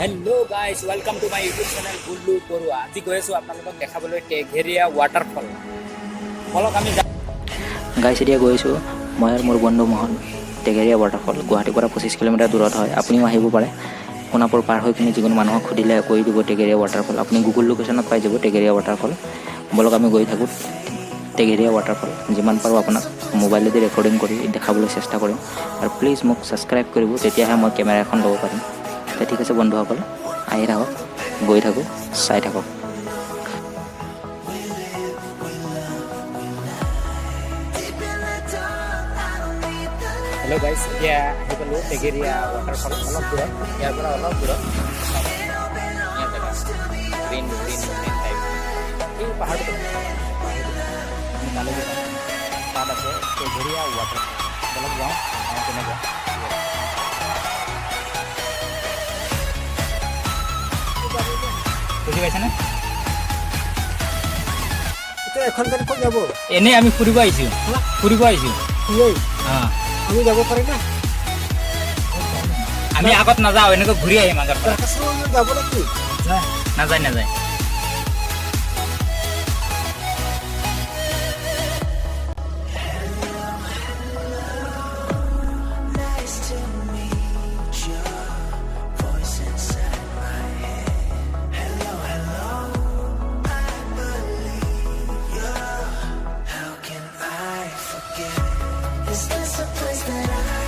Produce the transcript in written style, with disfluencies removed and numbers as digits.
Hello' guys welcome to my YouTube channel Bullu Baruah. আজি গৈ আছোঁ আপোনালোকক দেখাবলৈ টেঘেৰীয়া ৱাটাৰফল। বলক আমি যাওঁ। গাইছ এতিয়া গৈছোঁ মই আৰু মোৰ বন্ধু মোহন টেঘেৰীয়া ৱাটাৰফল। গুৱাহাটীৰ পৰা 25 কিলোমিটাৰ দূৰত হয়। আপুনিও আহিব পাৰে। সোণাপুৰ পাৰ হৈ কিনে যিকোনো মানুহক সুধিলে কৈ দিব টেঘেৰীয়া ৱাটাৰফল। আপুনি গুগল লোকেশ্যনত পাই যাব টেঘেৰীয়া ৱাটাৰফল। বলক আমি গৈ থাকোঁ টেঘেৰীয়া ৱাটাৰফল। যিমান পাৰোঁ আপোনাক মোবাইলেদি ৰেকৰ্ডিং কৰি দেখাবলৈ চেষ্টা কৰিম। আৰু প্লিজ মোক ছাবস্ক্ৰাইব কৰিব, তেতিয়াহে মই কেমেৰা এখন ল'ব পাৰিম। ঠিক আছে বন্ধুসকল, আহি থাকক, গৈ থাকোঁ, চাই থাকক। হেল্ল' গাইজ, এতিয়া আহি পালোঁ টেঘেৰীয়া ৱাটাৰফল। অলপ দূৰত, ইয়াৰ পৰা অলপ দূৰত গ্ৰীণ টাইপ এই পাহাৰটো আমি তালৈ যাম। তাত আছে টেঘেৰীয়া ৱাটাৰফল। বলক যাওঁ, কেনেকুৱা বুজি পাইছেনে? এখন গাড়ী ক'ত যাব? এনেই আমি ফুৰিব আহিছোঁ, আমি যাব পাৰি না? আমি আগত নাযাওঁ, এনেকৈ ঘূৰি আহিম আগৰ পৰা। যাব নেকি? নাযায় Is this a place that I